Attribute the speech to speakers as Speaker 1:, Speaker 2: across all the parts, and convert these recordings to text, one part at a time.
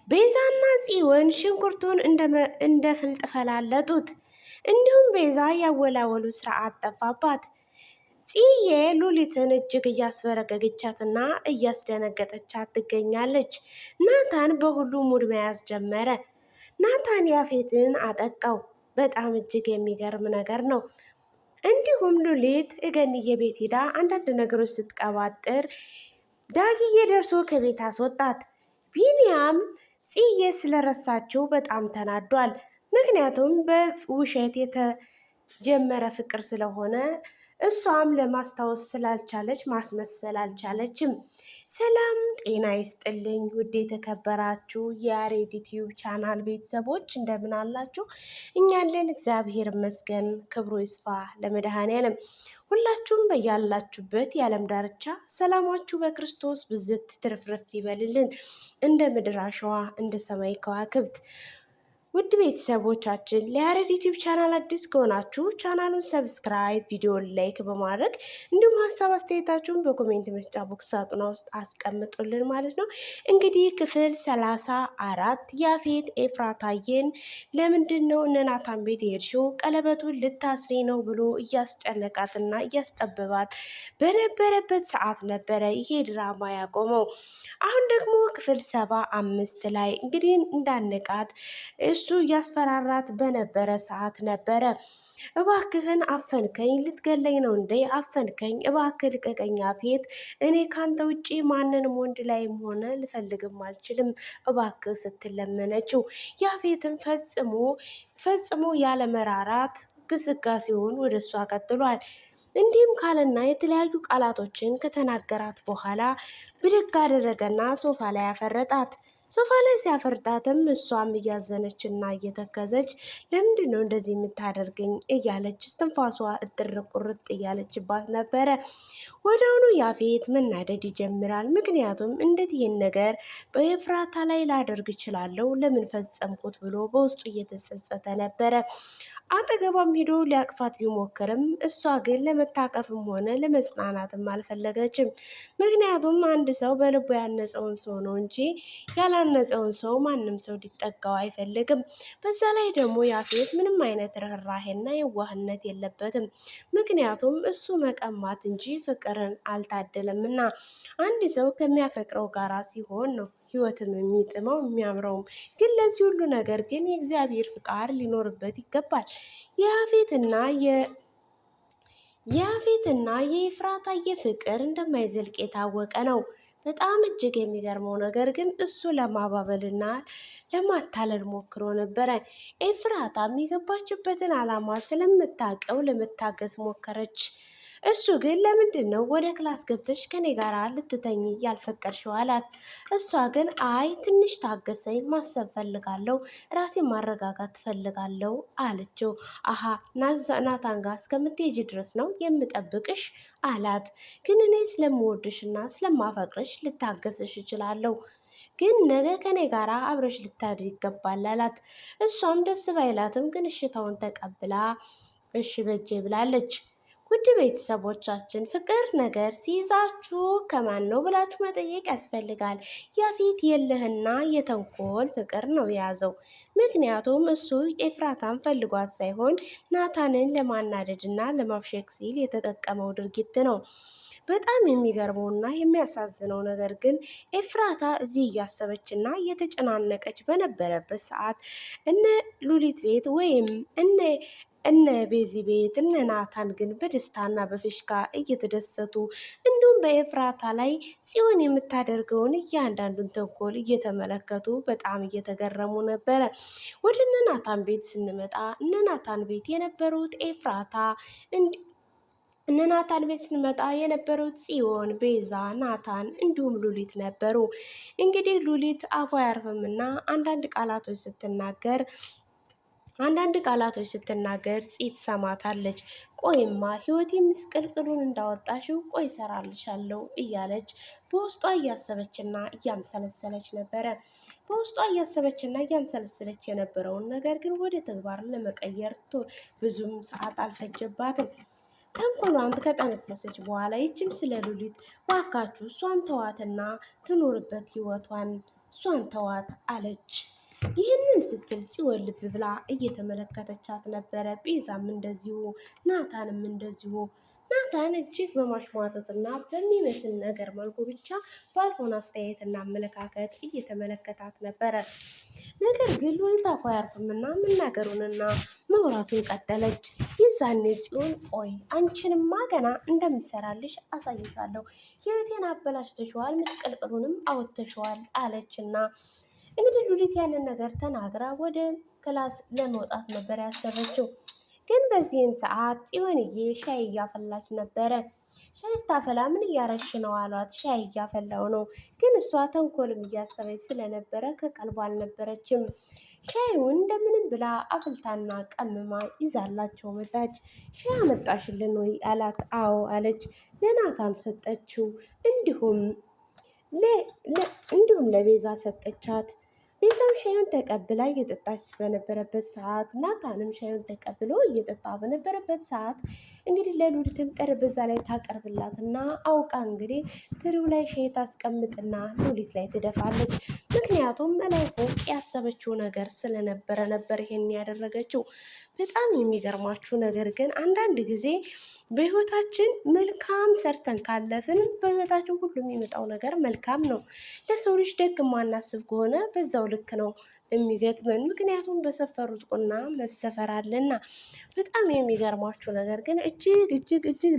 Speaker 1: ቤዛና ጽዮን ሽንኩርቱን እንደ ፍልጥ ፈላለጡት። እንዲሁም ቤዛ ያወላወሉ ስርዓት ጠፋባት። ጽዬ ሉሊትን እጅግ እያስበረገገቻትና እያስደነገጠቻት ትገኛለች። ናታን በሁሉ ሙድ መያዝ ጀመረ። ናታን ያፌትን አጠቃው። በጣም እጅግ የሚገርም ነገር ነው። እንዲሁም ሉሊት እገንዬ ቤት ሄዳ አንዳንድ ነገሮች ስትቀባጥር ዳግዬ ደርሶ ከቤት አስወጣት። ቢኒያም ጽዬ ስለረሳችው በጣም ተናዷል። ምክንያቱም በውሸት የተጀመረ ፍቅር ስለሆነ እሷም ለማስታወስ ስላልቻለች ማስመሰል አልቻለችም። ሰላም ጤና ይስጥልኝ ውድ የተከበራችሁ የያሬድ ዩቲዩብ ቻናል ቤተሰቦች እንደምን አላችሁ? እኛለን እግዚአብሔር ይመስገን፣ ክብሩ ይስፋ ለመድኃኔዓለም። ሁላችሁም በያላችሁበት የዓለም ዳርቻ ሰላማችሁ በክርስቶስ ብዝት ትርፍርፍ ይበልልን፣ እንደ ምድር አሸዋ እንደ ሰማይ ከዋክብት። ውድ ቤተሰቦቻችን ለያሬድ ዩቲዩብ ቻናል አዲስ ከሆናችሁ ቻናሉን ሰብስክራይብ፣ ቪዲዮን ላይክ በማድረግ እንዲሁም ሀሳብ አስተያየታችሁን በኮሜንት መስጫ ቦክስ ሳጥኗ ውስጥ አስቀምጡልን ማለት ነው። እንግዲህ ክፍል 34 ያፌት ኤፍራታዬን ለምንድን ነው እነ ናታን ቤት የሄድሽው? ቀለበቱን ልታስሪ ነው ብሎ እያስጨነቃትና እያስጠበባት በነበረበት ሰዓት ነበረ ይሄ ድራማ ያቆመው። አሁን ደግሞ ክፍል 75 ላይ እንግዲህ እንዳነቃት እሱ እያስፈራራት በነበረ ሰዓት ነበረ። እባክህን አፈንከኝ፣ ልትገለኝ ነው እንዴ? አፈንከኝ፣ እባክህ ልቀቀኝ ያፌት፣ እኔ ካንተ ውጪ ማንንም ወንድ ላይም ሆነ ልፈልግም አልችልም እባክህ ስትለመነችው፣ ያፌትን ፈጽሞ ያለመራራት ግስጋሴውን ወደ እሷ ቀጥሏል። እንዲህም ካለና የተለያዩ ቃላቶችን ከተናገራት በኋላ ብድግ አደረገና ሶፋ ላይ ያፈረጣት። ሶፋ ላይ ሲያፈርጣትም እሷም እያዘነች እና እየተከዘች ለምንድን ነው እንደዚህ የምታደርገኝ እያለች እስትንፋሷ እጥር ቁርጥ እያለችባት ነበረ። ወዲያውኑ ያፌት መናደድ ይጀምራል። ምክንያቱም እንዴት ይህን ነገር በኤፍራታ ላይ ላደርግ እችላለሁ? ለምን ፈጸምኩት ብሎ በውስጡ እየተጸጸተ ነበረ። አጠገቧም ሂዶ ሊያቅፋት ቢሞክርም እሷ ግን ለመታቀፍም ሆነ ለመጽናናትም አልፈለገችም። ምክንያቱም አንድ ሰው በልቡ ያነጸውን ሰው ነው እንጂ ያላነጸውን ሰው ማንም ሰው ሊጠጋው አይፈልግም። በዛ ላይ ደግሞ ያፌት ምንም አይነት ርኅራሄና የዋህነት የለበትም። ምክንያቱም እሱ መቀማት እንጂ ፍቅርን አልታደለምና አንድ ሰው ከሚያፈቅረው ጋራ ሲሆን ነው ህይወትም የሚጥመው የሚያምረውም። ግን ለዚህ ሁሉ ነገር ግን የእግዚአብሔር ፍቃድ ሊኖርበት ይገባል። የያፌትና የኤፍራታዬ ፍቅር እንደማይዘልቅ የታወቀ ነው። በጣም እጅግ የሚገርመው ነገር ግን እሱ ለማባበልና ለማታለል ሞክሮ ነበረ። ኤፍራታም የገባችበትን ዓላማ ስለምታውቀው ለመታገስ ሞከረች። እሱ ግን ለምንድን ነው ወደ ክላስ ገብተሽ ከኔ ጋር ልትተኝ ያልፈቀድሽው አላት። እሷ ግን አይ ትንሽ ታገሰኝ፣ ማሰብ ፈልጋለሁ፣ ራሴን ማረጋጋት ፈልጋለሁ አለችው። አሀ ናታን ጋር እስከምትሄጂ ድረስ ነው የምጠብቅሽ አላት። ግን እኔ ስለምወድሽና ስለማፈቅርሽ ልታገስሽ እችላለሁ፣ ግን ነገ ከኔ ጋር አብረሽ ልታድር ይገባል አላት። እሷም ደስ ባይላትም ግን እሽታውን ተቀብላ እሺ በጄ ብላለች። ውድ ቤተሰቦቻችን ፍቅር ነገር ሲይዛችሁ ከማን ነው ብላችሁ መጠየቅ ያስፈልጋል። ያፌት የልህና የተንኮል ፍቅር ነው የያዘው። ምክንያቱም እሱ ኤፍራታን ፈልጓት ሳይሆን ናታንን ለማናደድና ለማብሸቅ ሲል የተጠቀመው ድርጊት ነው። በጣም የሚገርመውና የሚያሳዝነው ነገር ግን ኤፍራታ እዚህ እያሰበችና እየተጨናነቀች በነበረበት ሰዓት እነ ሉሊት ቤት ወይም እነ ቤዚ ቤት እነ ናታን ግን በደስታና በፍሽካ እየተደሰቱ እንዲሁም በኤፍራታ ላይ ጽዮን የምታደርገውን እያንዳንዱን ተንኮል እየተመለከቱ በጣም እየተገረሙ ነበረ። ወደ እነ ናታን ቤት ስንመጣ እነ ናታን ቤት የነበሩት ጽዮን፣ ቤዛ፣ ናታን እንዲሁም ሉሊት ነበሩ። እንግዲህ ሉሊት አፏ አያርፍምና አንዳንድ ቃላቶች ስትናገር ፂ ትሰማታለች። ቆይማ ህይወቴ ምስቅልቅሉን እንዳወጣሽው ቆይ ሰራልሻለሁ እያለች በውስጧ እያሰበችና እያምሰለሰለች ነበረ። በውስጧ እያሰበችና እያምሰለሰለች የነበረውን ነገር ግን ወደ ተግባር ለመቀየር ብዙም ሰዓት አልፈጀባትም። ተንኮሏን ከጠነሰሰች በኋላ ይችም ስለ ሉሊት ዋካችሁ እሷን ተዋትና ትኖርበት ህይወቷን እሷን ተዋት አለች። ይህንን ስትል ጽዮን ልብ ብላ እየተመለከተቻት ነበረ። ቤዛም እንደዚሁ፣ ናታንም እንደዚሁ። ናታን እጅግ በማሽሟጠጥና በሚመስል ነገር መልኩ ብቻ ባልሆነ አስተያየትና አመለካከት እየተመለከታት ነበረ። ነገር ግን ሉሊት አፏ አያርፍምና መናገሩንና መውራቱን ቀጠለች። የዛኔ ጽዮን ቆይ አንቺንማ ገና እንደምሰራልሽ አሳይሻለሁ፣ ህይወቴን አበላሽተሸዋል፣ ምስቅልቅሉንም አወጥተሸዋል አለችና እንግዲህ ሉሊት ያንን ነገር ተናግራ ወደ ክላስ ለመውጣት ነበር ያሰበችው። ግን በዚህን ሰዓት ጽዮንዬ ሻይ እያፈላች ነበረ። ሻይ ስታፈላ ምን እያረግሽ ነው አሏት። ሻይ እያፈላው ነው። ግን እሷ ተንኮልም እያሰበች ስለነበረ ከቀልቧ አልነበረችም። ሻዩን እንደምንም ብላ አፍልታና ቀምማ ይዛላቸው መጣች። ሻይ አመጣሽልን ወይ አላት። አዎ አለች። ለናታን ሰጠችው። እንዲሁም ለቤዛ ሰጠቻት። ቤዛም ሻዩን ተቀብላ እየጠጣች በነበረበት ሰዓት ናታንም ሻዩን ተቀብሎ እየጠጣ በነበረበት ሰዓት እንግዲህ ለሉሊትም ጠረጴዛ ላይ ታቀርብላትና አውቃ እንግዲህ ትሪው ላይ ሻይ ታስቀምጥና ሉሊት ላይ ትደፋለች። ምክንያቱም እላይ ፎቅ ያሰበችው ነገር ስለነበረ ነበር ይሄን ያደረገችው። በጣም የሚገርማችሁ ነገር ግን አንዳንድ ጊዜ በህይወታችን መልካም ሰርተን ካለፍን በህይወታችን ሁሉ የሚመጣው ነገር መልካም ነው። ለሰው ልጅ ደግ ማናስብ ከሆነ በዛው ልክ ነው የሚገጥመን። ምክንያቱም በሰፈሩት ቁና መሰፈር አለና። በጣም የሚገርማችሁ ነገር ግን እጅግ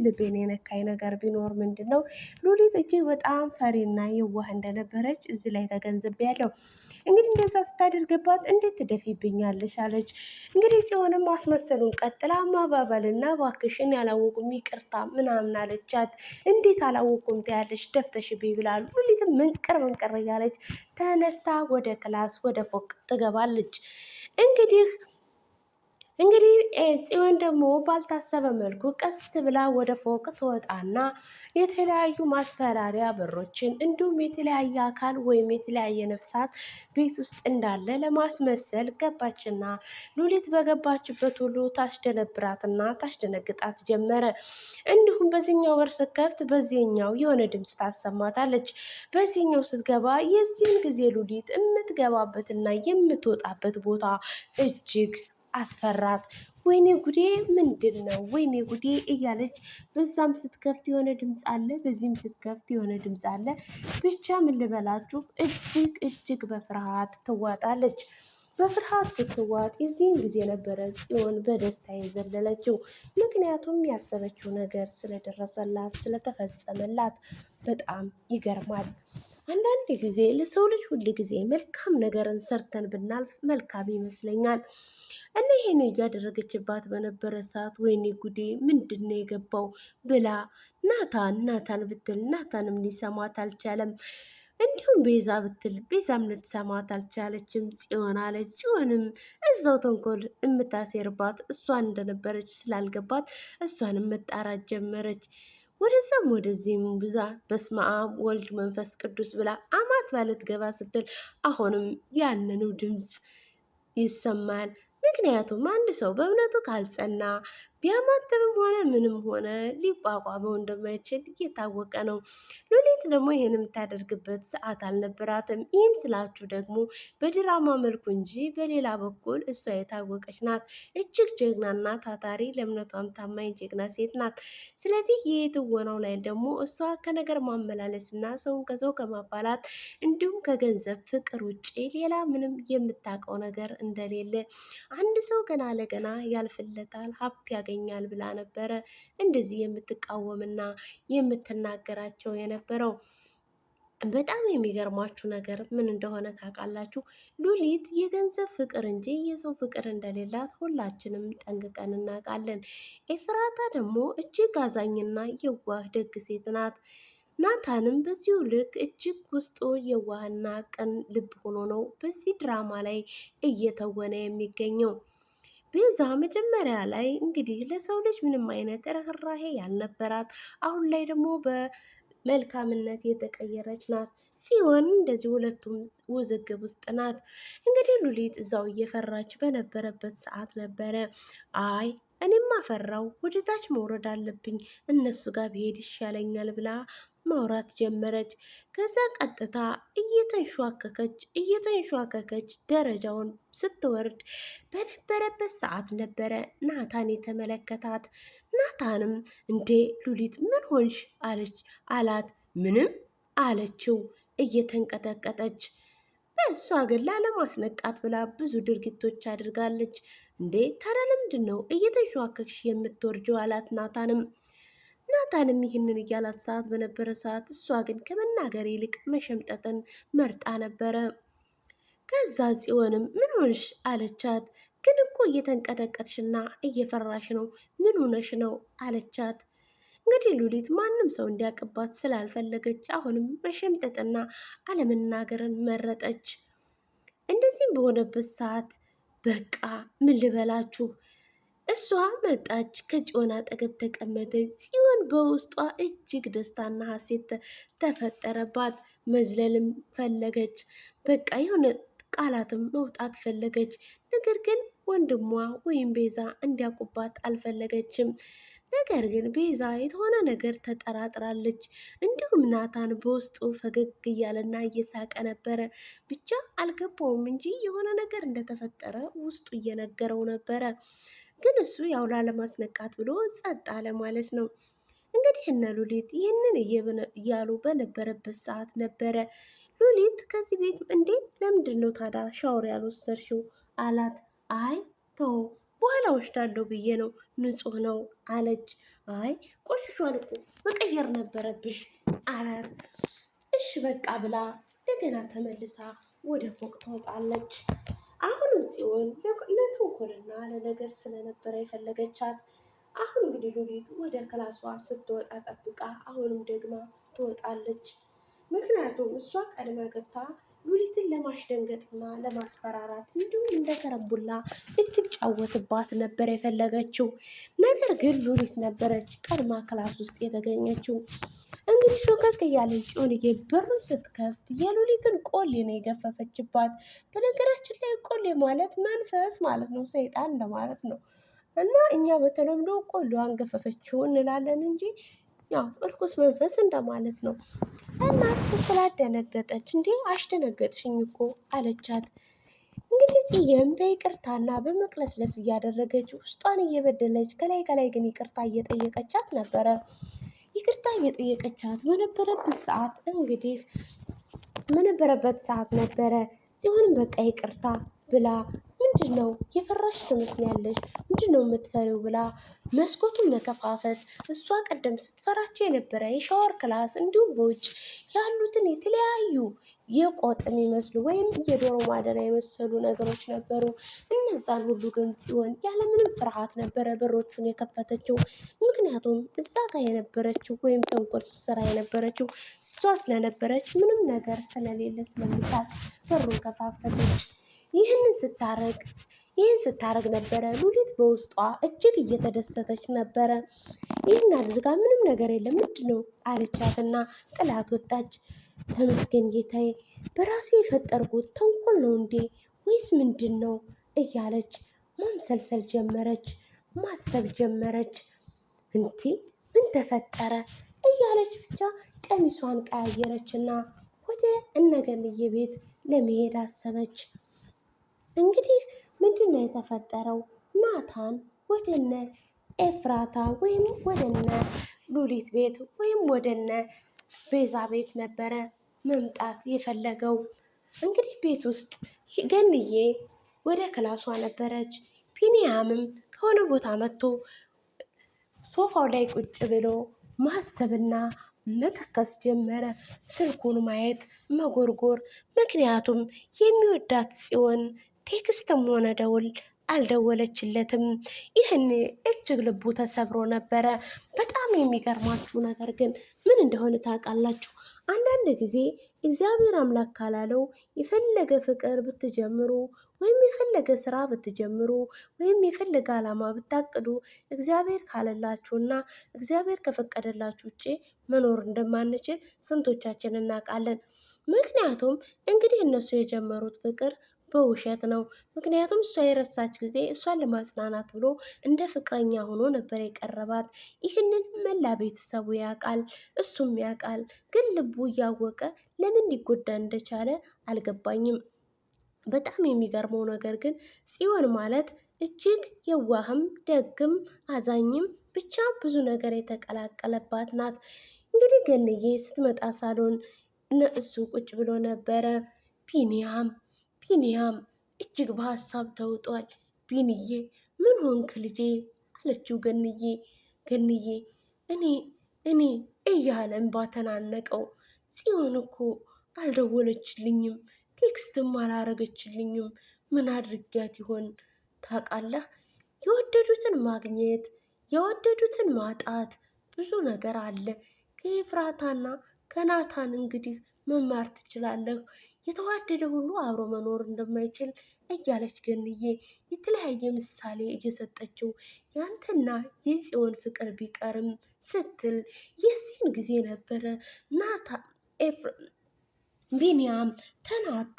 Speaker 1: ልቤን የነካኝ ነገር ቢኖር ምንድን ነው ሉሊት እጅግ በጣም ፈሪና የዋህ እንደነበረች እዚህ ላይ ተገንዝቤያለሁ። እንግዲህ እንደዛ ስታደርግባት እንዴት ትደፊብኛለሽ አለች። እንግዲህ ጽዮንም ማስመሰሉን ቀጥላ ማባበልና እባክሽን ያላወቁም ይቅርታ ምናምን አለቻት። እንዴት አላወቁም ትያለሽ ደፍተሽብኝ ብላሉ። ሉሊትም ምንቅር እያለች ተነስታ ወደ ክላስ ወደ ፎቅ ትገባለች። እንግዲህ ጽዮን ደግሞ ባልታሰበ መልኩ ቀስ ብላ ወደ ፎቅ ትወጣና የተለያዩ ማስፈራሪያ በሮችን እንዲሁም የተለያየ አካል ወይም የተለያየ ነፍሳት ቤት ውስጥ እንዳለ ለማስመሰል ገባችና ሉሊት በገባችበት ሁሉ ታስደነብራትና ታስደነግጣት ጀመረ። እንዲሁም በዚህኛው በር ስትከፍት በዚህኛው የሆነ ድምፅ ታሰማታለች። በዚህኛው ስትገባ የዚህን ጊዜ ሉሊት የምትገባበትና የምትወጣበት ቦታ እጅግ አስፈራት። ወይኔ ጉዴ ምንድን ነው? ወይኔ ጉዴ እያለች በዛም ስትከፍት የሆነ ድምፅ አለ፣ በዚህም ስትከፍት የሆነ ድምፅ አለ። ብቻ ምን ልበላችሁ እጅግ በፍርሃት ትዋጣለች። በፍርሃት ስትዋጥ የዚህን ጊዜ ነበረ ጽዮን በደስታ የዘለለችው። ምክንያቱም ያሰበችው ነገር ስለደረሰላት ስለተፈጸመላት በጣም ይገርማል። አንዳንድ ጊዜ ለሰው ልጅ ሁል ጊዜ መልካም ነገርን ሰርተን ብናልፍ መልካም ይመስለኛል። እና ይሄን እያደረገችባት በነበረ ሰዓት ወይኔ ጉዴ ምንድን ነው የገባው ብላ ናታን ብትል ናታንም ሊሰማት አልቻለም። እንዲሁም ቤዛ ብትል ቤዛም ልትሰማት አልቻለችም። ጽዮን አለች። ጽዮንም እዛው ተንኮል የምታሴርባት እሷን እንደነበረች ስላልገባት እሷንም መጣራት ጀመረች። ወደዛም ወደዚህም ብዛ በስመ አብ ወልድ መንፈስ ቅዱስ ብላ አማት ባለት ገባ ስትል አሁንም ያንኑ ድምፅ ይሰማል። ምክንያቱም አንድ ሰው በእምነቱ ካልጸና ቢያማትብም ሆነ ምንም ሆነ ሊቋቋመው እንደማይችል እየታወቀ ነው። ሉሊት ደግሞ ይህን የምታደርግበት ሰዓት አልነበራትም። ይህን ስላችሁ ደግሞ በድራማ መልኩ እንጂ በሌላ በኩል እሷ የታወቀች ናት። እጅግ ጀግናና ታታሪ ለእምነቷም ታማኝ ጀግና ሴት ናት። ስለዚህ የትወናው ላይ ደግሞ እሷ ከነገር ማመላለስና ሰውን ከሰው ከማባላት እንዲሁም ከገንዘብ ፍቅር ውጭ ሌላ ምንም የምታውቀው ነገር እንደሌለ አንድ ሰው ገና ለገና ያልፍለታል ሀብት ያገኛል ብላ ነበረ እንደዚህ የምትቃወምና የምትናገራቸው የነበረው። በጣም የሚገርማችሁ ነገር ምን እንደሆነ ታውቃላችሁ? ሉሊት የገንዘብ ፍቅር እንጂ የሰው ፍቅር እንደሌላት ሁላችንም ጠንቅቀን እናውቃለን። ኤፍራታ ደግሞ እጅግ አዛኝና የዋህ ደግ ሴት ናት። ናታንም በዚሁ ልክ እጅግ ውስጡ የዋህና ቅን ልብ ሆኖ ነው በዚህ ድራማ ላይ እየተወነ የሚገኘው። ቤዛ መጀመሪያ ላይ እንግዲህ ለሰው ልጅ ምንም አይነት ርህራሄ ያልነበራት አሁን ላይ ደግሞ በመልካምነት የተቀየረች ናት። ሲሆን እንደዚህ ሁለቱም ውዝግብ ውስጥ ናት። እንግዲህ ሉሊት እዛው እየፈራች በነበረበት ሰዓት ነበረ አይ እኔም አፈራው ወደ ታች መውረድ አለብኝ እነሱ ጋር ብሄድ ይሻለኛል ብላ ማውራት ጀመረች። ከዛ ቀጥታ እየተንሸዋከከች ደረጃውን ስትወርድ በነበረበት ሰዓት ነበረ ናታን የተመለከታት። ናታንም እንዴ ሉሊት ምን ሆንሽ አላት። ምንም አለችው እየተንቀጠቀጠች። በእሷ ግን ላለማስነቃት ብላ ብዙ ድርጊቶች አድርጋለች። እንዴ ታዲያ ለምንድን ነው እየተንሸዋከክሽ የምትወርጀው አላት ናታንም ይህንን እያላት ሰዓት በነበረ ሰዓት እሷ ግን ከመናገር ይልቅ መሸምጠጥን መርጣ ነበረ። ከዛ ጽዮንም ምን ሆንሽ አለቻት። ግን እኮ እየተንቀጠቀጥሽና እየፈራሽ ነው፣ ምን ሆነሽ ነው አለቻት። እንግዲህ ሉሊት ማንም ሰው እንዲያውቅባት ስላልፈለገች አሁንም መሸምጠጥና አለመናገርን መረጠች። እንደዚህም በሆነበት ሰዓት በቃ ምን ልበላችሁ፣ እሷ መጣች፣ ከጽዮን አጠገብ ተቀመጠች። ጽዮን በውስጧ እጅግ ደስታና ሀሴት ተፈጠረባት። መዝለልም ፈለገች። በቃ የሆነ ቃላትም መውጣት ፈለገች። ነገር ግን ወንድሟ ወይም ቤዛ እንዲያውቁባት አልፈለገችም። ነገር ግን ቤዛ የተሆነ ነገር ተጠራጥራለች። እንዲሁም ናታን በውስጡ ፈገግ እያለና እየሳቀ ነበረ። ብቻ አልገባውም እንጂ የሆነ ነገር እንደተፈጠረ ውስጡ እየነገረው ነበረ። ግን እሱ ያው ላለማስነቃት ብሎ ጸጥ አለ ማለት ነው። እንግዲህ እነ ሉሊት ይህንን እያሉ በነበረበት ሰዓት ነበረ ሉሊት ከዚህ ቤት እንዴ ለምንድን ነው ታዲያ ሻወር ያልወሰድሽው አላት። አይ ተው በኋላ ወስዳለሁ ብዬ ነው፣ ንጹህ ነው አለች። አይ ቆሽሿል እኮ መቀየር ነበረብሽ አላት። እሺ በቃ ብላ እንደገና ተመልሳ ወደ ፎቅ ትወጣለች። አሁንም ጽዮን ለተንኮልና ለነገር ስለነበረ የፈለገቻት። አሁን እንግዲህ ሉሊት ወደ ክላሷ ስትወጣ ጠብቃ አሁንም ደግማ ትወጣለች። ምክንያቱም እሷ ቀድማ ገብታ ሉሊትን ለማስደንገጥና ለማስፈራራት እንዲሁም እንደ ከረምቡላ ልትጫወትባት ነበር የፈለገችው። ነገር ግን ሉሊት ነበረች ቀድማ ክላስ ውስጥ የተገኘችው። እንግዲህ ሾከክ እያለች ጽዮንዬ በሩን ስትከፍት የሉሊትን ቆሌ ነው የገፈፈችባት። በነገራችን ላይ ቆሌ ማለት መንፈስ ማለት ነው፣ ሰይጣን እንደማለት ነው። እና እኛ በተለምዶ ቆሌዋን ገፈፈችው እንላለን እንጂ ያው እርኩስ መንፈስ እንደማለት ነው። እናት ስትላት ደነገጠች። እንዴ አስደነገጥሽኝ እኮ አለቻት። እንግዲህ ጽዬም በይቅርታና በመቅለስለስ እያደረገች ውስጧን እየበደለች ከላይ ከላይ ግን ይቅርታ እየጠየቀቻት ነበረ። ይቅርታ እየጠየቀቻት በነበረበት ሰዓት ነበረ ጽዮንም በቃ ይቅርታ ብላ ምንድን ነው የፈራሽ ትመስያለሽ፣ ምንድን ነው የምትፈሪው ብላ መስኮቱን መከፋፈት እሷ ቀደም ስትፈራቸው የነበረ የሻወር ክላስ እንዲሁም በውጭ ያሉትን የተለያዩ የቆጥ የሚመስሉ ወይም የዶሮ ማደሪያ የመሰሉ ነገሮች ነበሩ። እነዛን ሁሉ ግን ጽዮን ያለምንም ፍርሃት ነበረ በሮቹን የከፈተችው። ምክንያቱም እዛ ጋር የነበረችው ወይም ተንኮል ስትሰራ የነበረችው እሷ ስለነበረች ምንም ነገር ስለሌለ ስለምታውቅ በሩን ከፋፈተች። ይህን ስታረግ ነበረ ሉሊት በውስጧ እጅግ እየተደሰተች ነበረ። ይህን አድርጋ ምንም ነገር የለም ምንድን ነው አለቻትና ጥላት ወጣች። ተመስገን ጌታዬ፣ በራሴ የፈጠርኩት ተንኮል ነው እንዴ ወይስ ምንድን ነው እያለች ማምሰልሰል ጀመረች፣ ማሰብ ጀመረች። እንዴ ምን ተፈጠረ እያለች ብቻ ቀሚሷን ቀያየረችና ወደ እነገንዬ ቤት ለመሄድ አሰበች። እንግዲህ ምንድን ነው የተፈጠረው? ናታን ወደነ ኤፍራታ ወይም ወደነ ሉሊት ቤት ወይም ወደነ ቤዛ ቤት ነበረ መምጣት የፈለገው። እንግዲህ ቤት ውስጥ ገንዬ ወደ ክላሷ ነበረች። ቢኒያምም ከሆነ ቦታ መጥቶ ሶፋው ላይ ቁጭ ብሎ ማሰብና መተከስ ጀመረ። ስልኩን ማየት መጎርጎር። ምክንያቱም የሚወዳት ጽዮን ቴክስትም ሆነ ደውል አልደወለችለትም። ይህን እጅግ ልቡ ተሰብሮ ነበረ። በጣም የሚገርማችሁ ነገር ግን ምን እንደሆነ ታውቃላችሁ? አንዳንድ ጊዜ እግዚአብሔር አምላክ ካላለው የፈለገ ፍቅር ብትጀምሩ ወይም የፈለገ ስራ ብትጀምሩ ወይም የፈለገ ዓላማ ብታቅዱ እግዚአብሔር ካለላችሁና እግዚአብሔር ከፈቀደላችሁ ውጭ መኖር እንደማንችል ስንቶቻችን እናውቃለን? ምክንያቱም እንግዲህ እነሱ የጀመሩት ፍቅር በውሸት ነው። ምክንያቱም እሷ የረሳች ጊዜ እሷን ለማጽናናት ብሎ እንደ ፍቅረኛ ሆኖ ነበር የቀረባት። ይህንን መላ ቤተሰቡ ያውቃል፣ እሱም ያውቃል። ግን ልቡ እያወቀ ለምን ሊጎዳ እንደቻለ አልገባኝም። በጣም የሚገርመው ነገር ግን ጽዮን ማለት እጅግ የዋህም ደግም አዛኝም ብቻ ብዙ ነገር የተቀላቀለባት ናት። እንግዲህ ገንዬ ስትመጣ ሳሎን እሱ ቁጭ ብሎ ነበረ። ቢኒያም እጅግ በሀሳብ ተውጧል። ቢንዬ ምን ሆንክ ልጄ አለችው ገንዬ እኔ እያለ እንባ ተናነቀው። ጽዮን እኮ አልደወለችልኝም፣ ቴክስትም አላረገችልኝም። ምን አድርጊያት ይሆን? ታውቃለህ፣ የወደዱትን ማግኘት የወደዱትን ማጣት ብዙ ነገር አለ። ከኤፍራታና ከናታን እንግዲህ መማር ትችላለህ። የተዋደደ ሁሉ አብሮ መኖር እንደማይችል እያለች ገንዬ የተለያየ ምሳሌ እየሰጠችው ያንተና የጽዮን ፍቅር ቢቀርም ስትል የዚህን ጊዜ ነበረ ቢኒያም ተናዶ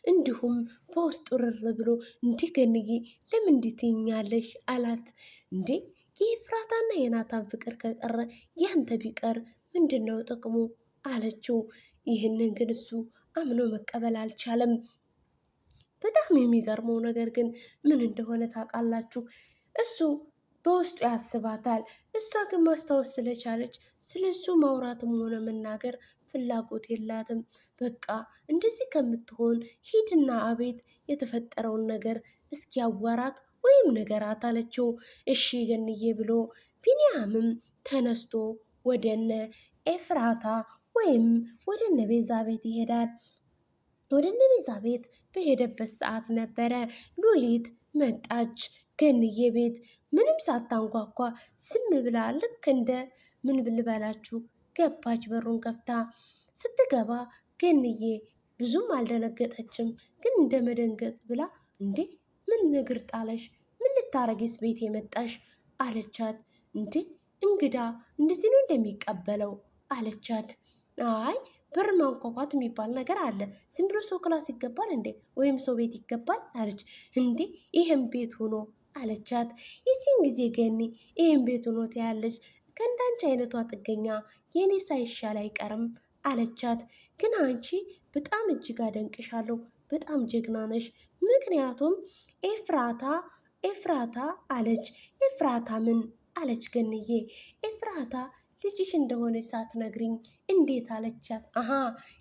Speaker 1: እንዲሁም በውስጡ ርር ብሎ እንዲህ ገንዬ ለምን እንዲህ ትይኛለሽ አላት። እንዴ የኤፍራታና የናታን ፍቅር ከቀረ ያንተ ቢቀር ምንድን ነው ጥቅሙ አለችው። ይህንን ግን እሱ አምኖ መቀበል አልቻለም። በጣም የሚገርመው ነገር ግን ምን እንደሆነ ታውቃላችሁ? እሱ በውስጡ ያስባታል። እሷ ግን ማስታወስ ስለቻለች ስለ እሱ ማውራትም ሆነ መናገር ፍላጎት የላትም። በቃ እንደዚህ ከምትሆን ሂድና አቤት የተፈጠረውን ነገር እስኪያዋራት ወይም ነገራት አለችው። እሺ ገንዬ ብሎ ቢኒያምም ተነስቶ ወደነ ኤፍራታ ወይም ወደነ ቤዛ ቤት ይሄዳል። ወደነ ቤዛ ቤት በሄደበት ሰዓት ነበረ ሉሊት መጣች። ገንዬ ቤት ምንም ሳታንኳኳ ዝም ብላ ልክ እንደ ምን ብልበላችሁ ገባች። በሩን ከፍታ ስትገባ ገንዬ ብዙም አልደነገጠችም፣ ግን እንደ መደንገጥ ብላ እንዴ ምን እግር ጣለሽ? ምን ልታረጊስ ቤት የመጣሽ አለቻት። እንዴ እንግዳ እንደዚህ ነው እንደሚቀበለው አለቻት። አይ በር ማንኳኳት የሚባል ነገር አለ። ዝም ብሎ ሰው ክላስ ይገባል እንዴ? ወይም ሰው ቤት ይገባል አለች። እንዴ ይህም ቤት ሆኖ አለቻት። የዚህን ጊዜ ገኒ ይህም ቤት ሆኖ ትያለች፣ ከእንዳንቺ አይነቷ ጥገኛ የእኔ ሳይሻል አይቀርም አለቻት። ግን አንቺ በጣም እጅግ አደንቅሻለሁ፣ በጣም ጀግና ነሽ። ምክንያቱም ኤፍራታ አለች። ኤፍራታ ምን አለች ገንዬ? ኤፍራታ ልጅሽ እንደሆነ ሳትነግሪኝ እንዴት አለቻት። አሀ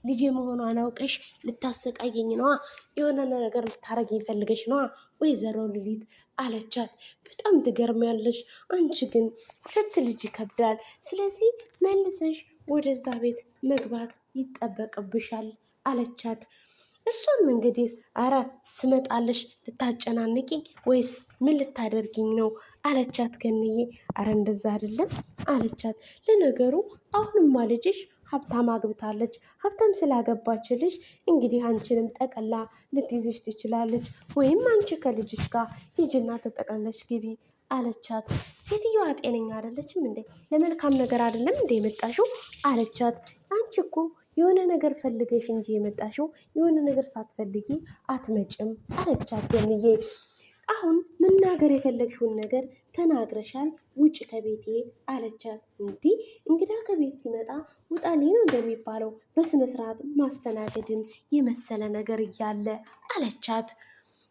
Speaker 1: ልጅ መሆኗን አውቀሽ ልታሰቃየኝ ነዋ፣ የሆነ ነገር ልታረገኝ ፈልገሽ ነዋ ወይዘሮ ሉሊት አለቻት። በጣም ትገርሚያለሽ። አንቺ ግን ሁለት ልጅ ይከብዳል። ስለዚህ መልሰሽ ወደዛ ቤት መግባት ይጠበቅብሻል አለቻት። እሷም እንግዲህ አረ ስመጣልሽ ልታጨናንቂኝ ወይስ ምን ልታደርጊኝ ነው አለቻት። ገንዬ አረ እንደዛ አይደለም አለቻት። ለነገሩ አሁንማ ልጅሽ ሀብታም አግብታለች። ሀብታም ስላገባችልሽ እንግዲህ አንቺንም ጠቀላ ልትይዝሽ ትችላለች። ወይም አንቺ ከልጅሽ ጋር ሂጂና ተጠቅለለሽ ግቢ አለቻት። ሴትዮዋ ጤነኛ አይደለችም እንዴ? ለመልካም ነገር አይደለም እንዴ የመጣሽው አለቻት። አንቺ እኮ የሆነ ነገር ፈልገሽ እንጂ የመጣሽው የሆነ ነገር ሳትፈልጊ አትመጭም አለቻት ገንዬ። አሁን መናገር የፈለግሽውን ነገር ተናግረሻል፣ ውጭ ከቤቴ አለቻት። እንዲህ እንግዳ ከቤት ሲመጣ ውጣልኝ ነው እንደሚባለው? በስነ ስርዓት ማስተናገድን የመሰለ ነገር እያለ አለቻት።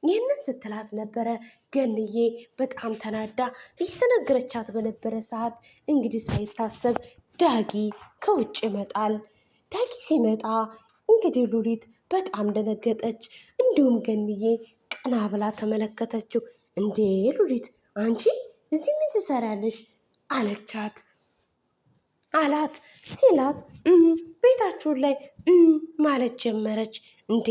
Speaker 1: ይህንን ስትላት ነበረ ገንዬ በጣም ተናዳ እየተነገረቻት በነበረ ሰዓት እንግዲህ ሳይታሰብ ዳጊ ከውጭ ይመጣል። ዳጊ ሲመጣ እንግዲህ ሉሊት በጣም ደነገጠች። እንዲሁም ገንዬ ቀና ብላ ተመለከተችው። እንዴ ሉሊት አንቺ እዚህ ምን ትሰሪያለሽ አላት ሲላት ቤታችሁን ላይ ማለት ጀመረች። እንዴ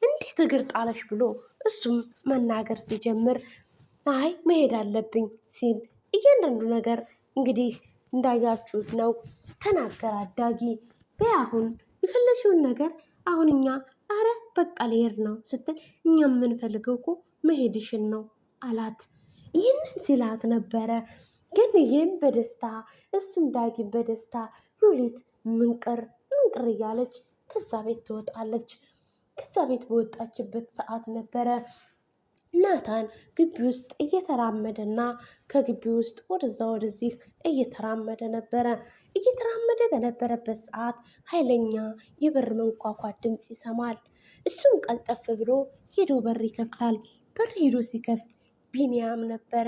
Speaker 1: እንዴት እግር ጣለሽ ብሎ እሱም መናገር ሲጀምር አይ መሄድ አለብኝ ሲል እያንዳንዱ ነገር እንግዲህ እንዳያችሁት ነው ተናገራት ዳጊ። በአሁን የፈለግሽውን ነገር አሁን እኛ አረ በቃ ልሄድ ነው ስትል እኛ የምንፈልገው እኮ መሄድሽን ነው አላት። ይህንን ሲላት ነበረ ገንዬም በደስታ እሱም ዳጊም በደስታ ሉሊት ምንቅር እያለች ከዛ ቤት ትወጣለች። ከዛ ቤት በወጣችበት ሰዓት ነበረ ናታን ግቢ ውስጥ እየተራመደና ከግቢ ውስጥ ወደዛ ወደዚህ እየተራመደ ነበረ። እየተራመደ በነበረበት ሰዓት ኃይለኛ የበር መንኳኳት ድምፅ ይሰማል። እሱም ቀልጠፍ ብሎ ሄዶ በር ይከፍታል። በር ሄዶ ሲከፍት ቢንያም ነበረ።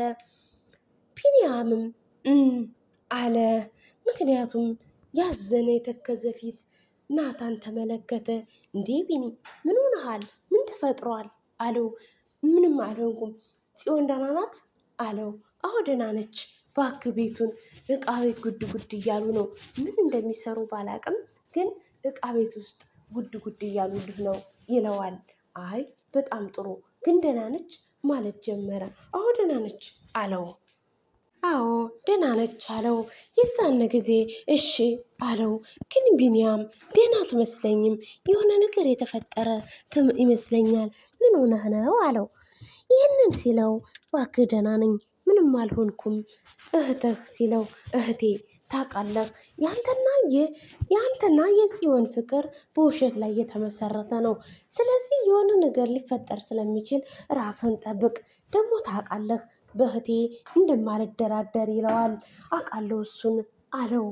Speaker 1: ቢንያምም አለ። ምክንያቱም ያዘነ የተከዘ ፊት ናታን ተመለከተ። እንዴ ቢኒ ምን ሆነሃል? ምን ተፈጥሯል? አለው። ምንም አልሆንኩም። ጽዮን ደህና ናት? አለው። አዎ ደህና ነች። እባክህ ቤቱን እቃ ቤት ጉድ ጉድ እያሉ ነው። ምን እንደሚሰሩ ባላቅም ግን እቃ ቤት ውስጥ ጉድ ጉድ እያሉልህ ነው ይለዋል። አይ በጣም ጥሩ ግን ደህና ነች ማለት ጀመረ። አዎ ደህና ነች አለው። አዎ ደህና ነች አለው። የዛን ጊዜ እሺ አለው። ግን ቢንያም ደህና አትመስለኝም፣ የሆነ ነገር የተፈጠረ ይመስለኛል። ምን ሆነህ ነው አለው። ይህንን ሲለው እባክህ ደህና ነኝ ምንም አልሆንኩም። እህትህ ሲለው እህቴ ታውቃለህ ያንተና የጽዮን ፍቅር በውሸት ላይ የተመሰረተ ነው። ስለዚህ የሆነ ነገር ሊፈጠር ስለሚችል ራስን ጠብቅ። ደግሞ ታውቃለህ በእህቴ እንደማልደራደር ይለዋል። አውቃለሁ እሱን አለው።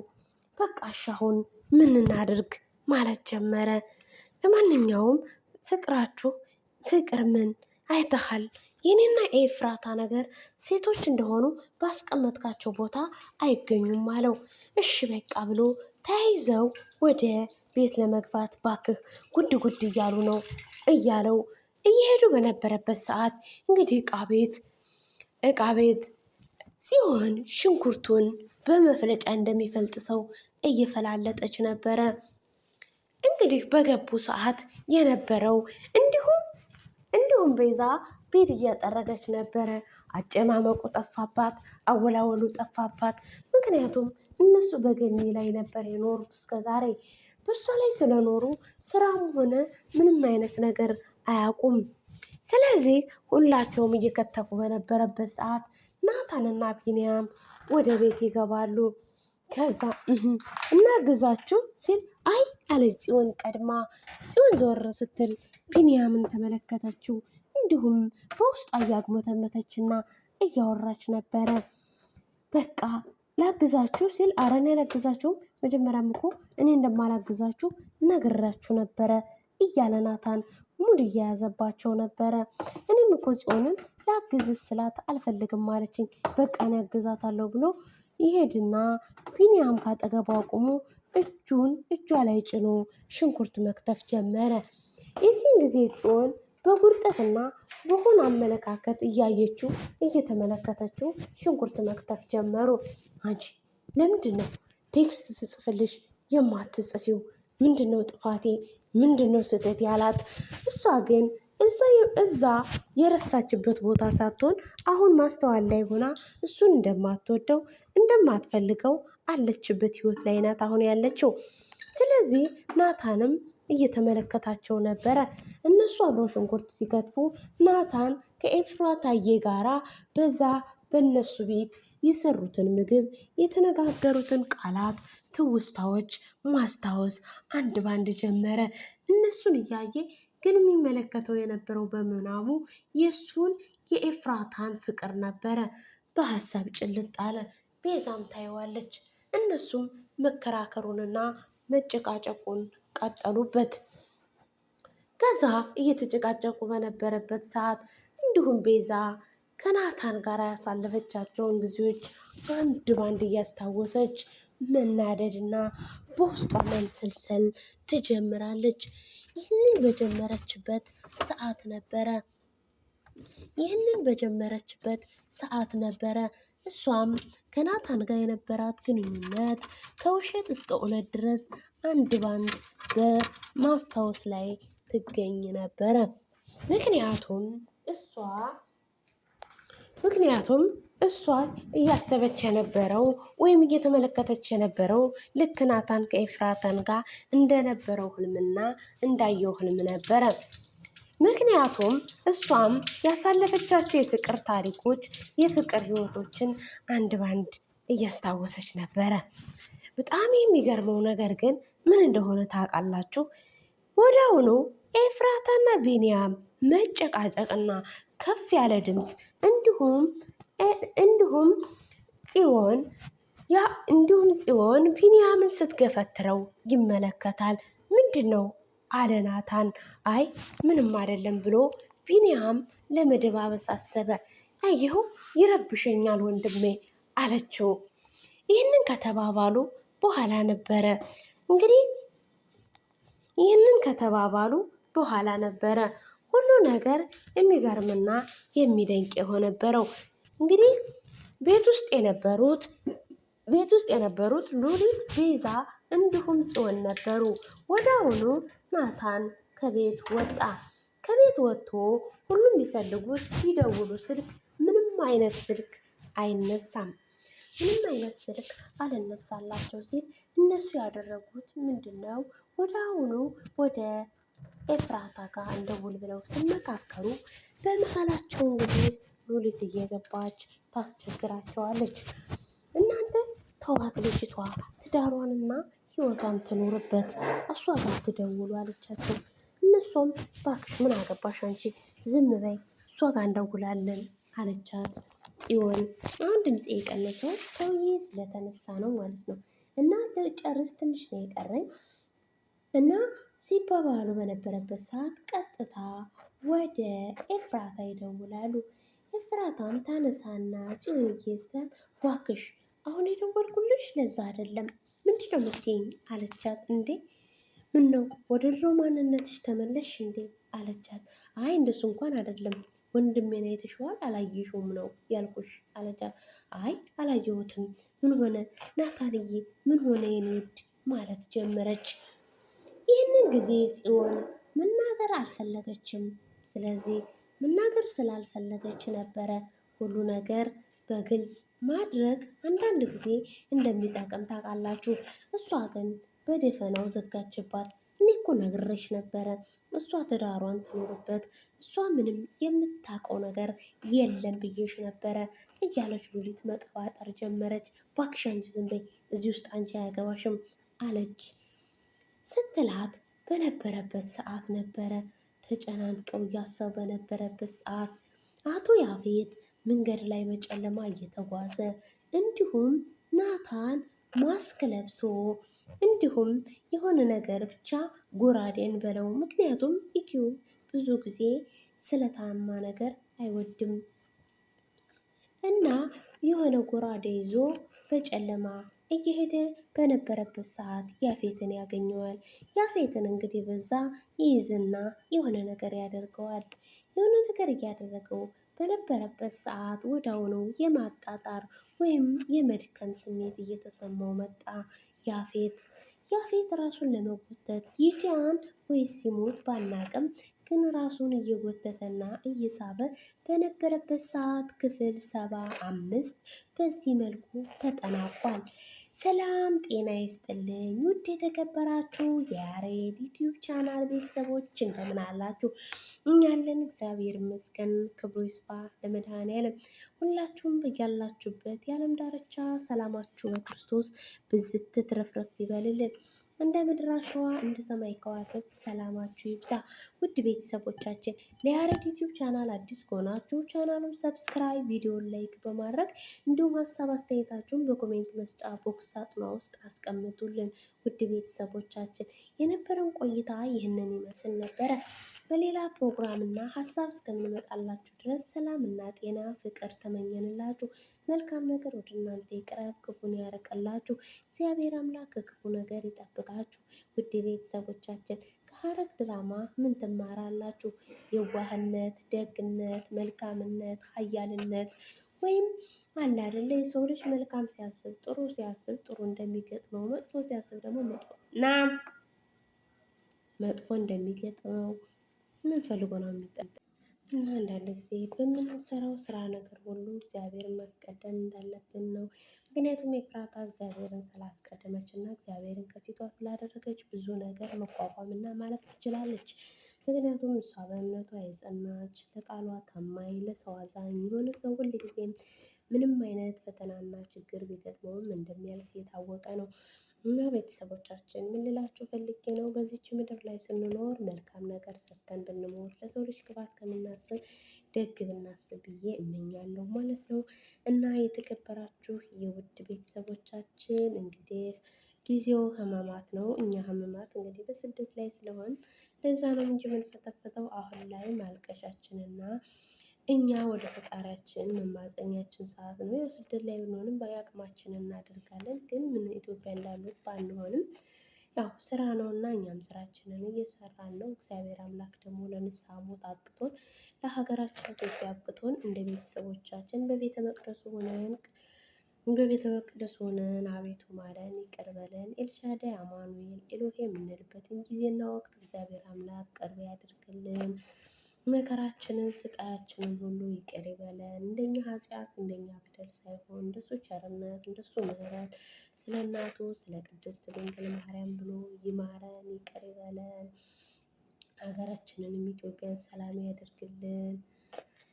Speaker 1: በቃ እሺ አሁን ምን እናድርግ ማለት ጀመረ። ለማንኛውም ፍቅራችሁ ፍቅር ምን አይተሃል? የኔና ኤፍራታ ነገር ሴቶች እንደሆኑ ባስቀመጥካቸው ቦታ አይገኙም አለው። እሺ በቃ ብሎ ተያይዘው ወደ ቤት ለመግባት ባክህ ጉድ ጉድ እያሉ ነው እያለው እየሄዱ በነበረበት ሰዓት እንግዲህ እቃ ቤት ጽዮን ሽንኩርቱን በመፍለጫ እንደሚፈልጥ ሰው እየፈላለጠች ነበረ። እንግዲህ በገቡ ሰዓት የነበረው እንዲሁም ቤዛ ቤት እያጠረገች ነበረ። አጨማመቁ ጠፋባት፣ አወላወሉ ጠፋባት። ምክንያቱም እነሱ በገኒ ላይ ነበር የኖሩት እስከዛሬ። በእሷ ላይ ስለኖሩ ስራም ሆነ ምንም አይነት ነገር አያውቁም። ስለዚህ ሁላቸውም እየከተፉ በነበረበት ሰዓት ናታንና ቢንያም ወደ ቤት ይገባሉ። ከዛ እናግዛችሁ ሲል አይ አለች ጽዮን ቀድማ። ጽዮን ዞር ስትል ቢንያምን ተመለከተችው። እንዲሁም በውስጧ እያግመተመተችና እያወራች ነበረ። በቃ ላግዛችሁ ሲል ኧረ እኔ አላግዛችሁም፣ መጀመሪያም እኮ እኔ እንደማላግዛችሁ ነግሬያችሁ ነበረ እያለ ናታን ሙድ እየያዘባቸው ነበረ። እኔም እኮ ጽዮንን ላግዝሽ ስላት አልፈልግም አለችኝ፣ በቃ እኔ አግዛታለሁ ብሎ ይሄድና ቢንያም ካጠገቧ አቁሞ እጇ ላይ ጭኖ ሽንኩርት መክተፍ ጀመረ። የዚህን ጊዜ ጽዮን በጉርጠትና በሆነ አመለካከት እያየችው እየተመለከተችው ሽንኩርት መክተፍ ጀመሩ። አንቺ ለምንድን ነው ቴክስት ስጽፍልሽ የማትጽፊው? ምንድን ነው ጥፋቴ? ምንድን ነው ስህተት ያላት? እሷ ግን እዛ የረሳችበት ቦታ ሳትሆን አሁን ማስተዋል ላይ ሆና እሱን እንደማትወደው እንደማትፈልገው አለችበት ህይወት ላይ ናት አሁን ያለችው። ስለዚህ ናታንም እየተመለከታቸው ነበረ። እነሱ አብረው ሽንኩርት ሲከትፉ ናታን ከኤፍራታዬ ጋራ በእነሱ ቤት የሰሩትን ምግብ የተነጋገሩትን ቃላት ትውስታዎች ማስታወስ አንድ ባንድ ጀመረ። እነሱን እያየ ግን የሚመለከተው የነበረው በምናቡ የእሱን የኤፍራታን ፍቅር ነበረ። በሀሳብ ጭልጥ አለ። ቤዛም ታየዋለች። እነሱም መከራከሩንና መጨቃጨቁን ቀጠሉበት። ከዛ እየተጨቃጨቁ በነበረበት ሰዓት እንዲሁም ቤዛ ከናታን ጋር ያሳለፈቻቸውን ጊዜዎች አንድ ባንድ እያስታወሰች መናደድና በውስጧ መምሰልሰል ትጀምራለች። ይህንን በጀመረችበት ሰዓት ነበረ እሷም ከናታን ጋር የነበራት ግንኙነት ከውሸት እስከ እውነት ድረስ አንድ ባንድ በማስታወስ ላይ ትገኝ ነበረ። ምክንያቱም እሷ እያሰበች የነበረው ወይም እየተመለከተች የነበረው ልክ ናታን ከኤፍራታን ጋር እንደነበረው ህልምና እንዳየው ህልም ነበረ። ምክንያቱም እሷም ያሳለፈቻቸው የፍቅር ታሪኮች፣ የፍቅር ህይወቶችን አንድ ባንድ እያስታወሰች ነበረ። በጣም የሚገርመው ነገር ግን ምን እንደሆነ ታውቃላችሁ? ወዲያውኑ ኤፍራታና ቢንያም መጨቃጨቅና ከፍ ያለ ድምፅ እንዲሁም ጽዮን ቢንያምን ስትገፈትረው ይመለከታል። ምንድን ነው አለ ናታን። አይ ምንም አይደለም ብሎ ቢንያም ለመደባበስ አሰበ። አየኸው ይረብሸኛል ወንድሜ አለችው። ይህንን ከተባባሉ በኋላ ነበረ እንግዲህ ሁሉ ነገር የሚገርምና የሚደንቅ የሆነበረው እንግዲህ ቤት ውስጥ የነበሩት ሉሊት፣ ቤዛ እንዲሁም ጽዮን ነበሩ። ወዲያውኑ ናታን ከቤት ወጣ። ከቤት ወጥቶ ሁሉም ቢፈልጉት ቢደውሉ ስልክ ምንም አይነት ስልክ አይነሳም። ምንም አይነት ስልክ አልነሳላቸው ሲል እነሱ ያደረጉት ምንድን ነው? ወዲያውኑ ወደ ኤፍራታ ጋር እንደውል ብለው ሲመካከሩ በመሀላቸው እንግዲህ ሉሊት እየገባች ታስቸግራቸዋለች። እናንተ ተዋት፣ ልጅቷ ትዳሯንና ህይወቷን ትኖርበት፣ እሷ ጋር ትደውሉ አለቻቸው። እነሱም እባክሽ ምን አገባሽ አንቺ ዝም በይ፣ እሷ ጋር እንደውላለን አለቻት። ጽዮን አሁን ድምፄ የቀነሰው ሰውዬ ስለተነሳ ነው ማለት ነው። እና ለጨርስ ትንሽ ነው የቀረኝ። እና ሲባባሉ በነበረበት ሰዓት ቀጥታ ወደ ኤፍራታ ይደውላሉ። ኤፍራታም ታነሳና ጽዮንዬ ስላት እባክሽ አሁን የደወልኩልሽ ለዛ አይደለም፣ ምንድን ነው የምትይኝ አለቻት። እንዴ ምን ነው ወደ ድሮ ማንነትሽ ተመለሽ እንዴ አለቻት። አይ እንደሱ እንኳን አይደለም ወንድሜን አይተሽዋል አላየሽውም ነው ያልኩሽ አለቻት። አይ አላየሁትም። ምን ሆነ ናታንዬ ምን ሆነ የኔ ውድ ማለት ጀመረች። ይህንን ጊዜ ጽዮን መናገር አልፈለገችም። ስለዚህ መናገር ስላልፈለገች ነበረ ሁሉ ነገር በግልጽ ማድረግ አንዳንድ ጊዜ እንደሚጠቅም ታውቃላችሁ። እሷ ግን በደፈናው ዘጋችባት። እኔ እኮ ነግሬሽ ነበረ እሷ ትዳሯን ትኖርበት፣ እሷ ምንም የምታውቀው ነገር የለም ብዬሽ ነበረ እያለች ሉሊት መቀባጠር ጀመረች። እባክሽ አንቺ ዝም በይ፣ እዚህ ውስጥ አንቺ አያገባሽም አለች ስትላት በነበረበት ሰዓት ነበረ ተጨናንቀው እያሰቡ በነበረበት ሰዓት አቶ ያፌት መንገድ ላይ በጨለማ እየተጓዘ እንዲሁም ናታን ማስክ ለብሶ እንዲሁም የሆነ ነገር ብቻ ጎራዴን በለው። ምክንያቱም ኢትዮ ብዙ ጊዜ ስለታማ ነገር አይወድም እና የሆነ ጎራዴ ይዞ በጨለማ እየሄደ በነበረበት ሰዓት ያፌትን ያገኘዋል። ያፌትን እንግዲህ በዛ ይይዝና የሆነ ነገር ያደርገዋል። የሆነ ነገር እያደረገው በነበረበት ሰዓት ወዲያውኑ የማጣጣር ወይም የመድከም ስሜት እየተሰማው መጣ። ያፌት ራሱን ለመጎተት ይዳን ወይስ ሲሞት ባናቅም ግን ራሱን እየጎተተና እየሳበ በነበረበት ሰዓት ክፍል 75 በዚህ መልኩ ተጠናቋል። ሰላም ጤና ይስጥልኝ ውድ የተከበራችሁ የያሬድ ዩቲዩብ ቻናል ቤተሰቦች እንደምን አላችሁ? እኛለን እግዚአብሔር ይመስገን፣ ክብሩ ይስፋ ለመድኃኔዓለም። ሁላችሁም በያላችሁበት የዓለም ዳርቻ ሰላማችሁ በክርስቶስ ብዝት ትረፍረፍ ይበልልን። እንደ ምድር አሸዋ እንደ ሰማይ ከዋክብት ሰላማችሁ ይብዛ። ውድ ቤተሰቦቻችን ለያሬድ ዩቲዩብ ቻናል አዲስ ከሆናችሁ ቻናሉን ሰብስክራይብ፣ ቪዲዮን ላይክ በማድረግ እንዲሁም ሀሳብ አስተያየታችሁን በኮሜንት መስጫ ቦክስ ሳጥኗ ውስጥ አስቀምጡልን። ውድ ቤተሰቦቻችን የነበረን ቆይታ ይህንን ይመስል ነበረ። በሌላ ፕሮግራም እና ሀሳብ እስከምንመጣላችሁ ድረስ ሰላም እና ጤና ፍቅር ተመኘንላችሁ። መልካም ነገር ወደ እናንተ ይቅረብ፣ ክፉን ያርቅላችሁ። እግዚአብሔር አምላክ ከክፉ ነገር ይጠብቃችሁ። ውድ ቤተሰቦቻችን ከሐረግ ድራማ ምን ትማራላችሁ? የዋህነት፣ ደግነት፣ መልካምነት፣ ኃያልነት ወይም አለ አይደለ የሰው ልጅ መልካም ሲያስብ ጥሩ እንደሚገጥመው፣ መጥፎ ሲያስብ ደግሞ መጥፎ እንደሚገጥመው ምን ፈልጎ ነው የሚጠጣ እና አንዳንድ ጊዜ በምንሰራው ስራ ነገር ሁሉ እግዚአብሔርን ማስቀደም እንዳለብን ነው። ምክንያቱም ኤፍራታ እግዚአብሔርን ስላስቀደመች እና እግዚአብሔርን ከፊቷ ስላደረገች ብዙ ነገር መቋቋም እና ማለፍ ትችላለች። ምክንያቱም እሷ በእምነቷ የጸናች፣ ለቃሏ ታማኝ፣ ለሰው አዛኝ የሆነ ሰው ሁልጊዜም ምንም አይነት ፈተናና ችግር ቢገጥመውም እንደሚያልፍ የታወቀ ነው። እና ቤተሰቦቻችን ምን ልላችሁ ፈልጌ ነው፣ በዚች ምድር ላይ ስንኖር መልካም ነገር ሰርተን ብንሞት ለሰው ልጅ ክፋት ከምናስብ ደግ ብናስብ ብዬ እመኛለሁ ማለት ነው። እና የተከበራችሁ የውድ ቤተሰቦቻችን እንግዲህ ጊዜው ህማማት ነው። እኛ ህማማት እንግዲህ በስደት ላይ ስለሆን ለዛ ነው እንጂ የምንፈተፈተው አሁን ላይ ማልቀሻችንና እኛ ወደ ፈጣሪያችን መማፀኛችን ሰዓት ነው። ያው ስደት ላይ ብንሆንም በአቅማችን እናደርጋለን። ግን ምን ኢትዮጵያ እንዳሉት ባንሆንም ያው ስራ ነውና እኛም ስራችንን እየሰራን ነው። እግዚአብሔር አምላክ ደግሞ ለንስሐ ሞት አብቅቶን ለሀገራችን ኢትዮጵያ አብቅቶን እንደ ቤተሰቦቻችን በቤተ መቅደስ ሆነን አቤቱ ማረን፣ ይቅር በለን፣ ኤልሻዳይ አማኑኤል ኤሎሄ የምንልበትን ጊዜና ወቅት እግዚአብሔር አምላክ ቅርብ ያድርግልን። መከራችንን ስቃያችንን ሁሉ ይቅር ይበለን። እንደኛ ኃጢአት እንደኛ በደል ሳይሆን እንደሱ ቸርነት እንደሱ ምሕረት ስለ እናቱ ስለ ቅድስት ድንግል ማርያም ብሎ ይማረን፣ ይቅር ይበለን። ሀገራችንንም ኢትዮጵያን ሰላም ያደርግልን።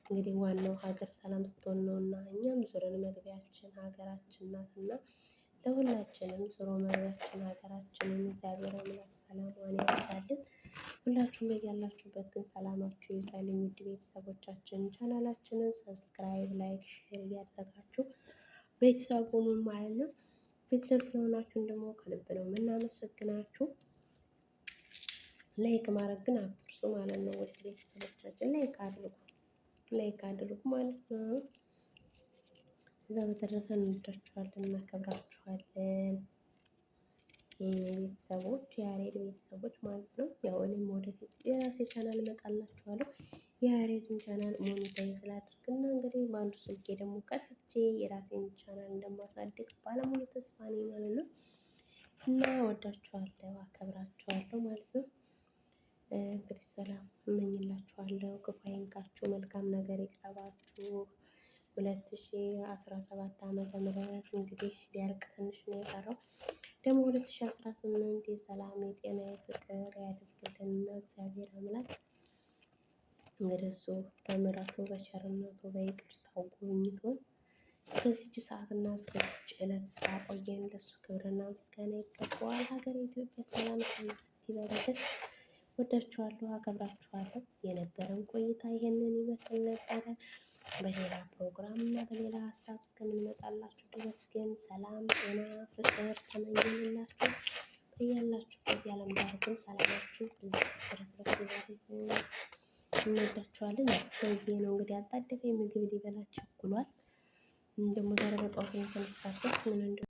Speaker 1: እንግዲህ ዋናው ሀገር ሰላም ስትሆን ነው እና እኛም ዙረን መግቢያችን ሀገራችን ናትና ለሁላችንም ዙሮ መግቢያችን ሀገራችንን እግዚአብሔር አምላክ ሰላሟን ያብዛልን። ሁላችሁም በያላችሁበት ግን ሰላማችሁ ይብዛልኝ። ውድ ቤተሰቦቻችን ቻናላችንን ሰብስክራይብ፣ ላይክ፣ ሼር እያደረጋችሁ ቤተሰብ ሁኑን ማለት ነው። ቤተሰብ ስለሆናችሁን ደግሞ ከልብ ነው የምናመሰግናችሁ። ላይክ ማድረግ ግን አትርሱ ማለት ነው። ውድ ቤተሰቦቻችን ላይክ አድርጉ ማለት ነው። እዛ በተረፈ እንወዳችኋለን፣ እናከብራችኋለን። ቤተሰቦች የያሬድ ቤተሰቦች ማለት ነው። ያው እኔም ወደፊት የራሴ ቻናል እመጣላችኋለሁ። የያሬድን ቻናል ሞኔታይዝ ላድርግና እንግዲህ በአንዱ ስልኬ ደግሞ ከፍቼ የራሴን ቻናል እንደማሳድግ ባለሙሉ ተስፋ ነኝ ማለት ነው። እና ወዳችኋለሁ፣ አከብራችኋለሁ ማለት ነው። እንግዲህ ሰላም እመኝላችኋለሁ። ክፉ አይንካችሁ፣ መልካም ነገር ይቅረባችሁ። 2017 ዓመተ ምህረት እንግዲህ ሊያልቅ ትንሽ ነው የቀረው። ደግሞ 2018 የሰላም የጤና የፍቅር ያድርግልንና እግዚአብሔር አምላክ እንግዲህ እሱ በምሕረቱ በቸርነቱ በይቅርታው ጎብኝቶን እስከዚች ሰዓትና እስከዚች ዕለት ስላቆየን ለሱ ክብርና ምስጋና ይገባዋል። ሀገር ኢትዮጵያ ሰላም ይበልልን። ወዳችኋለሁ፣ አከብራችኋለሁ። የነበረን ቆይታ ይሄንን ይመስል ነበረ። በሌላ ፕሮግራም እና በሌላ ሀሳብ እስከምንመጣላችሁ ድረስ ግን ሰላም፣ ጤና፣ ፍቅር ተመኘንላችሁ። በያላችሁበት የዓለም ዳር ግን ሰላማችሁ ብዙ ፍርፍር ይበልልን። እንወዳችኋለን። ሰውዬ ነው እንግዲህ አጣደፈ ምግብ ሊበላ ቸኩሏል። ደግሞ ዛሬ በጠዋት የተነሳበት ምን